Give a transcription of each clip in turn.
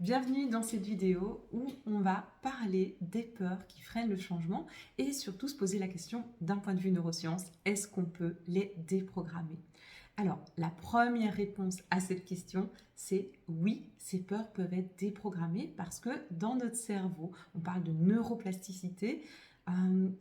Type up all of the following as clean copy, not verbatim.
Bienvenue dans cette vidéo où on va parler des peurs qui freinent le changement et surtout se poser la question d'un point de vue neurosciences, est-ce qu'on peut les déprogrammer? Alors, la première réponse à cette question, c'est oui, ces peurs peuvent être déprogrammées parce que dans notre cerveau, on parle de neuroplasticité,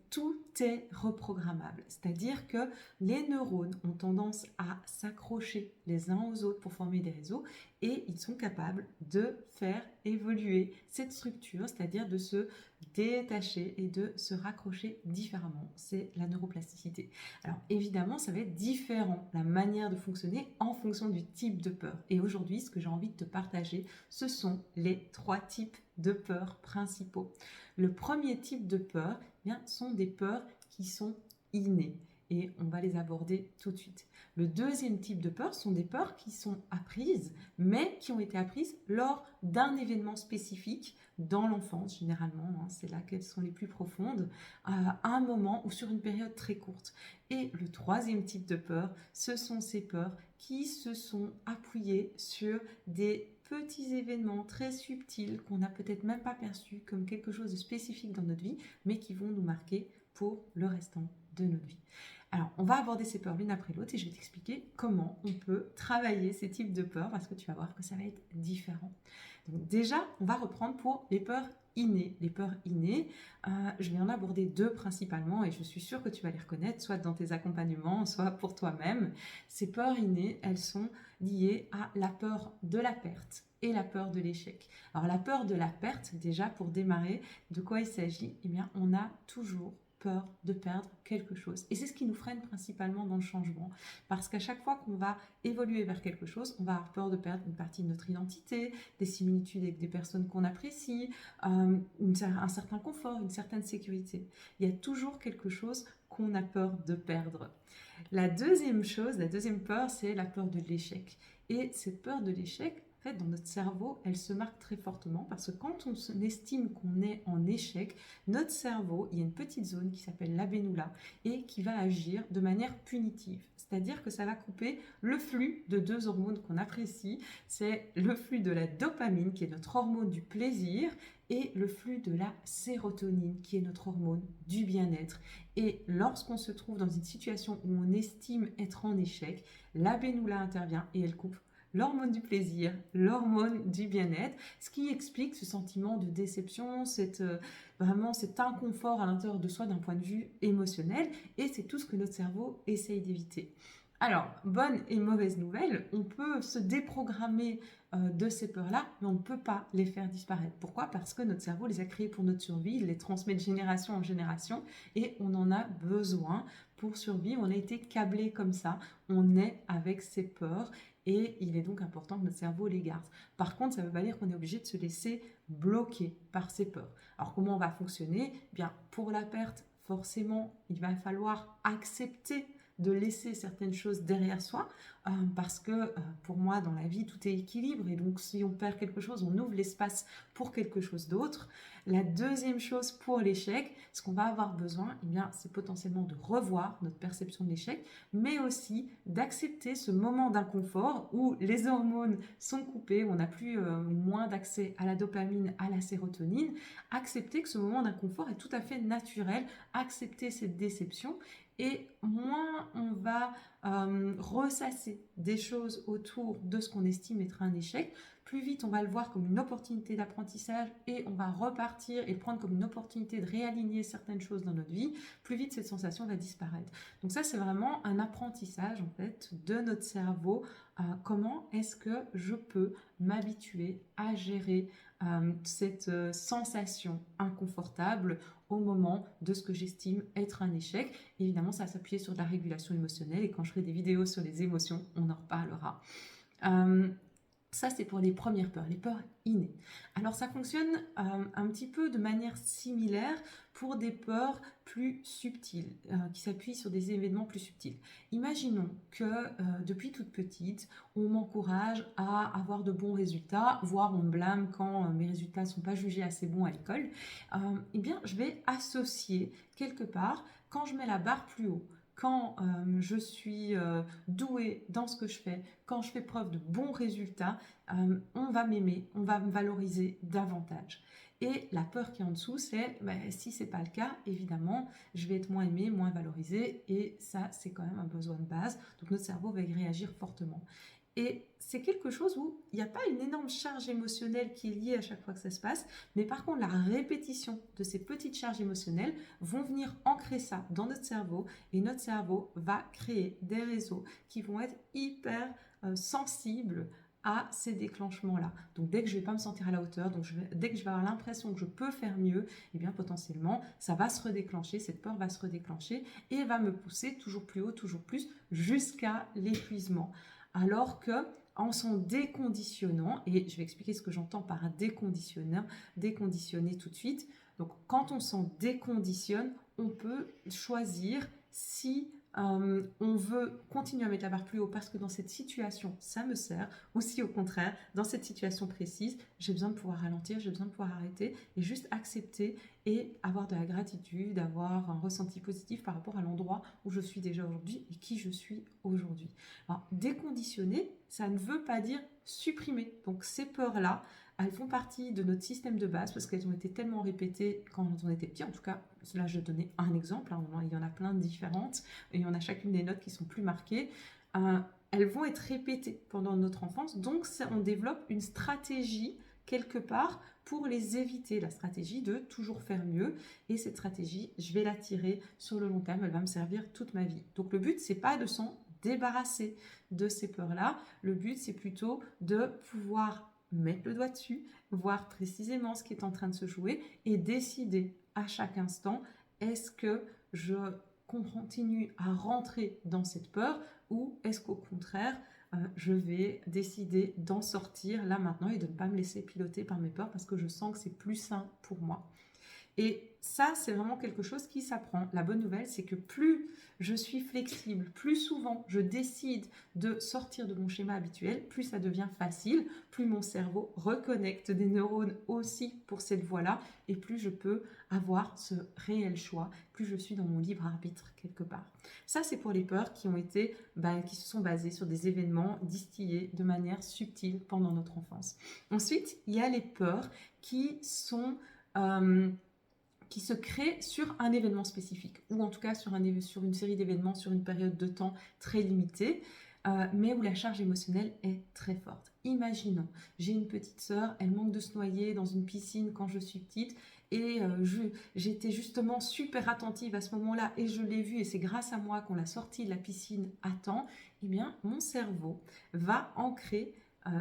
tout est reprogrammable. C'est-à-dire que les neurones ont tendance à s'accrocher les uns aux autres pour former des réseaux et ils sont capables de faire évoluer cette structure, c'est-à-dire de se détacher et de se raccrocher différemment. C'est la neuroplasticité. Alors évidemment, ça va être différent, la manière de fonctionner en fonction du type de peur. Et aujourd'hui, ce que j'ai envie de te partager, ce sont les 3 types de peurs principaux. Le premier type de peur, eh bien, sont des peurs qui sont innées. Et on va les aborder tout de suite. Le deuxième type de peur sont des peurs qui sont apprises, mais qui ont été apprises lors d'un événement spécifique dans l'enfance, généralement, c'est là qu'elles sont les plus profondes, à un moment ou sur une période très courte. Et le troisième type de peur, ce sont ces peurs qui se sont appuyées sur des petits événements très subtils qu'on n'a peut-être même pas perçus comme quelque chose de spécifique dans notre vie, mais qui vont nous marquer pour le restant de notre vie. Alors, on va aborder ces peurs l'une après l'autre et je vais t'expliquer comment on peut travailler ces types de peurs parce que tu vas voir que ça va être différent. Donc déjà, on va reprendre pour les peurs innées. Les peurs innées, je vais en aborder 2 principalement et je suis sûre que tu vas les reconnaître, soit dans tes accompagnements, soit pour toi-même. Ces peurs innées, elles sont liées à la peur de la perte et la peur de l'échec. Alors la peur de la perte, déjà pour démarrer, de quoi il s'agit? Eh bien, on a toujours peur de perdre quelque chose. Et c'est ce qui nous freine principalement dans le changement. Parce qu'à chaque fois qu'on va évoluer vers quelque chose, on va avoir peur de perdre une partie de notre identité, des similitudes avec des personnes qu'on apprécie, un certain confort, une certaine sécurité. Il y a toujours quelque chose qu'on a peur de perdre. La deuxième chose, la deuxième peur, c'est la peur de l'échec. Et cette peur de l'échec, en fait, dans notre cerveau, elle se marque très fortement parce que quand on estime qu'on est en échec, notre cerveau, il y a une petite zone qui s'appelle l'abénoula et qui va agir de manière punitive. C'est-à-dire que ça va couper le flux de 2 hormones qu'on apprécie. C'est le flux de la dopamine, qui est notre hormone du plaisir, et le flux de la sérotonine, qui est notre hormone du bien-être. Et lorsqu'on se trouve dans une situation où on estime être en échec, l'abénoula intervient et elle coupe l'hormone du plaisir, l'hormone du bien-être, ce qui explique ce sentiment de déception, vraiment cet inconfort à l'intérieur de soi d'un point de vue émotionnel, et c'est tout ce que notre cerveau essaye d'éviter. Alors, bonne et mauvaise nouvelle, on peut se déprogrammer de ces peurs-là, mais on ne peut pas les faire disparaître. Pourquoi? Parce que notre cerveau les a créées pour notre survie, il les transmet de génération en génération, et on en a besoin pour survivre. On a été câblé comme ça, on est avec ces peurs, et il est donc important que notre cerveau les garde. Par contre, ça ne veut pas dire qu'on est obligé de se laisser bloquer par ces peurs. Alors, comment on va fonctionner? Bien, pour la perte, forcément, il va falloir accepter de laisser certaines choses derrière soi parce que pour moi dans la vie tout est équilibre et donc si on perd quelque chose on ouvre l'espace pour quelque chose d'autre. La deuxième chose pour l'échec, ce qu'on va avoir besoin, eh bien, c'est potentiellement de revoir notre perception de l'échec, mais aussi d'accepter ce moment d'inconfort où les hormones sont coupées, où on n'a plus moins d'accès à la dopamine, à la sérotonine. Accepter que ce moment d'inconfort est tout à fait naturel, accepter cette déception. Et moins on va ressasser des choses autour de ce qu'on estime être un échec, plus vite on va le voir comme une opportunité d'apprentissage et on va repartir et le prendre comme une opportunité de réaligner certaines choses dans notre vie, plus vite cette sensation va disparaître. Donc ça c'est vraiment un apprentissage en fait de notre cerveau. Comment est-ce que je peux m'habituer à gérer cette sensation inconfortable au moment de ce que j'estime être un échec. Et évidemment, ça va s'appuyer sur de la régulation émotionnelle et quand je ferai des vidéos sur les émotions, on en reparlera. Ça, c'est pour les premières peurs, les peurs innées. Alors, ça fonctionne un petit peu de manière similaire pour des peurs plus subtiles, qui s'appuient sur des événements plus subtils. Imaginons que depuis toute petite, on m'encourage à avoir de bons résultats, voire on me blâme quand mes résultats ne sont pas jugés assez bons à l'école. Eh bien, je vais associer quelque part, quand je mets la barre plus haut, quand je suis douée dans ce que je fais, quand je fais preuve de bons résultats, on va m'aimer, on va me valoriser davantage. Et la peur qui est en dessous, c'est si ce n'est pas le cas, évidemment, je vais être moins aimée, moins valorisée, et ça, c'est quand même un besoin de base. Donc notre cerveau va y réagir fortement. Et c'est quelque chose où il n'y a pas une énorme charge émotionnelle qui est liée à chaque fois que ça se passe, mais par contre la répétition de ces petites charges émotionnelles vont venir ancrer ça dans notre cerveau, et notre cerveau va créer des réseaux qui vont être hyper sensibles à ces déclenchements-là. Donc dès que je ne vais pas me sentir à la hauteur, dès que je vais avoir l'impression que je peux faire mieux, eh bien potentiellement ça va se redéclencher, cette peur va se redéclencher et va me pousser toujours plus haut, toujours plus, jusqu'à l'épuisement. Alors que en s'en déconditionnant, et je vais expliquer ce que j'entends par un déconditionner tout de suite. Donc quand on s'en déconditionne, on peut choisir si on veut continuer à mettre la barre plus haut parce que dans cette situation, ça me sert, ou si au contraire, dans cette situation précise, j'ai besoin de pouvoir ralentir, j'ai besoin de pouvoir arrêter et juste accepter et avoir de la gratitude, avoir un ressenti positif par rapport à l'endroit où je suis déjà aujourd'hui et qui je suis aujourd'hui. Alors, déconditionner, ça ne veut pas dire supprimer. Donc ces peurs-là, elles font partie de notre système de base parce qu'elles ont été tellement répétées quand on était petit. En tout cas, là, je donnais un exemple. Il y en a plein de différentes et on a chacune des notes qui sont plus marquées. Elles vont être répétées pendant notre enfance. Donc, on développe une stratégie quelque part pour les éviter, la stratégie de toujours faire mieux. Et cette stratégie, je vais la tirer sur le long terme. Elle va me servir toute ma vie. Donc, le but, c'est pas de s'en débarrasser de ces peurs-là. Le but, c'est plutôt de pouvoir mettre le doigt dessus, voir précisément ce qui est en train de se jouer et décider à chaque instant, est-ce que je continue à rentrer dans cette peur ou est-ce qu'au contraire, je vais décider d'en sortir là maintenant et de ne pas me laisser piloter par mes peurs parce que je sens que c'est plus sain pour moi. Et ça, c'est vraiment quelque chose qui s'apprend. La bonne nouvelle, c'est que plus je suis flexible, plus souvent je décide de sortir de mon schéma habituel, plus ça devient facile, plus mon cerveau reconnecte des neurones aussi pour cette voie-là, et plus je peux avoir ce réel choix, plus je suis dans mon libre arbitre quelque part. Ça, c'est pour les peurs qui qui se sont basées sur des événements distillés de manière subtile pendant notre enfance. Ensuite, il y a les peurs qui se crée sur un événement spécifique, ou en tout cas sur une série d'événements sur une période de temps très limitée, mais où la charge émotionnelle est très forte. Imaginons, j'ai une petite sœur, elle manque de se noyer dans une piscine quand je suis petite, et j'étais justement super attentive à ce moment-là, et je l'ai vue, et c'est grâce à moi qu'on l'a sortie de la piscine à temps. Eh bien, mon cerveau va ancrer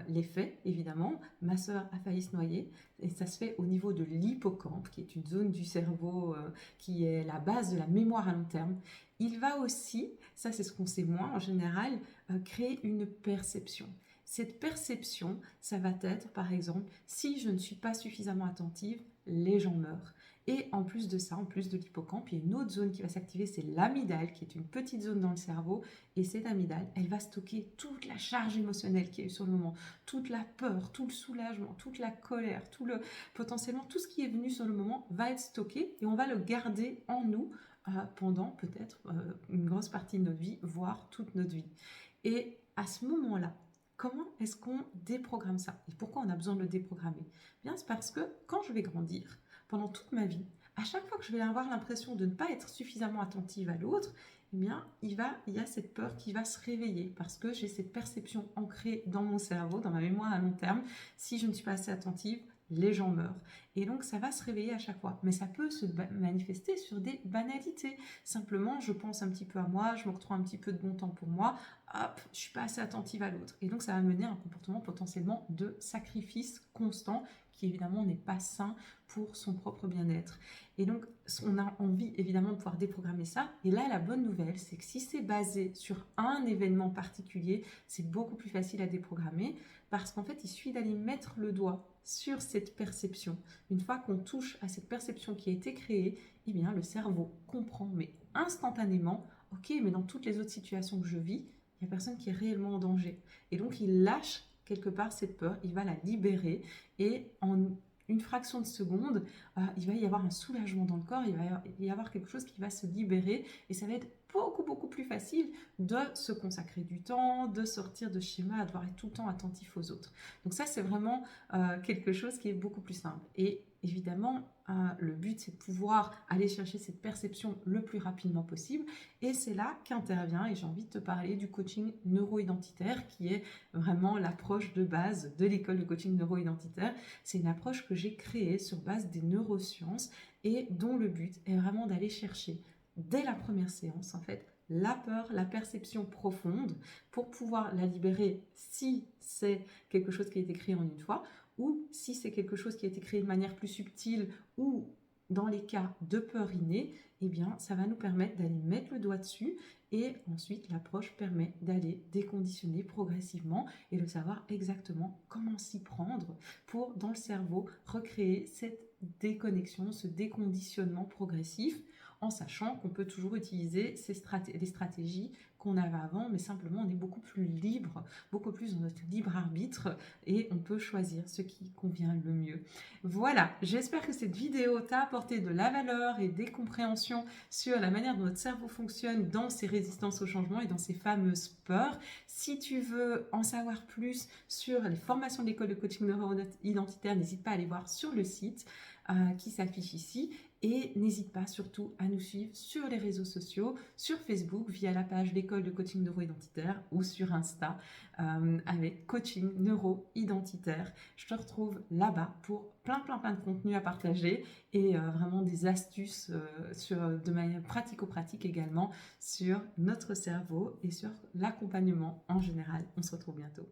l'effet, évidemment, ma sœur a failli se noyer, et ça se fait au niveau de l'hippocampe, qui est une zone du cerveau qui est la base de la mémoire à long terme. Il va aussi, ça c'est ce qu'on sait moins en général, créer une perception. Cette perception, ça va être, par exemple, si je ne suis pas suffisamment attentive, les gens meurent. Et en plus de ça, en plus de l'hippocampe, il y a une autre zone qui va s'activer, c'est l'amygdale, qui est une petite zone dans le cerveau. Et cette amygdale, elle va stocker toute la charge émotionnelle qu'il y a eu sur le moment, toute la peur, tout le soulagement, toute la colère, potentiellement tout ce qui est venu sur le moment va être stocké et on va le garder en nous pendant peut-être une grosse partie de notre vie, voire toute notre vie. Et à ce moment-là, comment est-ce qu'on déprogramme ça? Et pourquoi on a besoin de le déprogrammer? Bien, c'est parce que quand je vais grandir, pendant toute ma vie, à chaque fois que je vais avoir l'impression de ne pas être suffisamment attentive à l'autre, eh bien, il y a cette peur qui va se réveiller parce que j'ai cette perception ancrée dans mon cerveau, dans ma mémoire à long terme. Si je ne suis pas assez attentive, les gens meurent. Et donc, ça va se réveiller à chaque fois. Mais ça peut se manifester sur des banalités. Simplement, je pense un petit peu à moi, je m'octroie un petit peu de bon temps pour moi, hop, je suis pas assez attentive à l'autre. Et donc, ça va mener à un comportement potentiellement de sacrifice constant qui, évidemment, n'est pas sain pour son propre bien-être. Et donc, on a envie, évidemment, de pouvoir déprogrammer ça. Et là, la bonne nouvelle, c'est que si c'est basé sur un événement particulier, c'est beaucoup plus facile à déprogrammer parce qu'en fait, il suffit d'aller mettre le doigt sur cette perception. Une fois qu'on touche à cette perception qui a été créée, eh bien, le cerveau comprend, mais instantanément, ok, mais dans toutes les autres situations que je vis, il n'y a personne qui est réellement en danger. Et donc, il lâche quelque part cette peur, il va la libérer et en une fraction de seconde, il va y avoir un soulagement dans le corps, il va y avoir quelque chose qui va se libérer et ça va être beaucoup plus facile de se consacrer du temps, de sortir de schéma, à devoir être tout le temps attentif aux autres. Donc ça, c'est vraiment quelque chose qui est beaucoup plus simple. Et évidemment, le but, c'est de pouvoir aller chercher cette perception le plus rapidement possible. Et c'est là qu'intervient, et j'ai envie de te parler du coaching neuro-identitaire, qui est vraiment l'approche de base de l'école de coaching neuro-identitaire. C'est une approche que j'ai créée sur base des neurosciences et dont le but est vraiment d'aller chercher, dès la première séance, en fait, la peur, la perception profonde, pour pouvoir la libérer si c'est quelque chose qui a été créé en une fois, ou si c'est quelque chose qui a été créé de manière plus subtile, ou dans les cas de peur innée, eh bien, ça va nous permettre d'aller mettre le doigt dessus, et ensuite l'approche permet d'aller déconditionner progressivement et de savoir exactement comment s'y prendre pour, dans le cerveau, recréer cette déconnexion, ce déconditionnement progressif, en sachant qu'on peut toujours utiliser les stratégies qu'on avait avant, mais simplement on est beaucoup plus libre, beaucoup plus dans notre libre arbitre, et on peut choisir ce qui convient le mieux. Voilà, j'espère que cette vidéo t'a apporté de la valeur et des compréhensions sur la manière dont notre cerveau fonctionne dans ses résistances au changement et dans ses fameuses peurs. Si tu veux en savoir plus sur les formations de l'école de coaching neuro-identitaire, n'hésite pas à aller voir sur le site qui s'affiche ici. Et n'hésite pas surtout à nous suivre sur les réseaux sociaux, sur Facebook via la page l'école de coaching neuro-identitaire ou sur Insta avec coaching neuro-identitaire. Je te retrouve là-bas pour plein de contenus à partager et vraiment des astuces de manière pratico-pratique également sur notre cerveau et sur l'accompagnement en général. On se retrouve bientôt.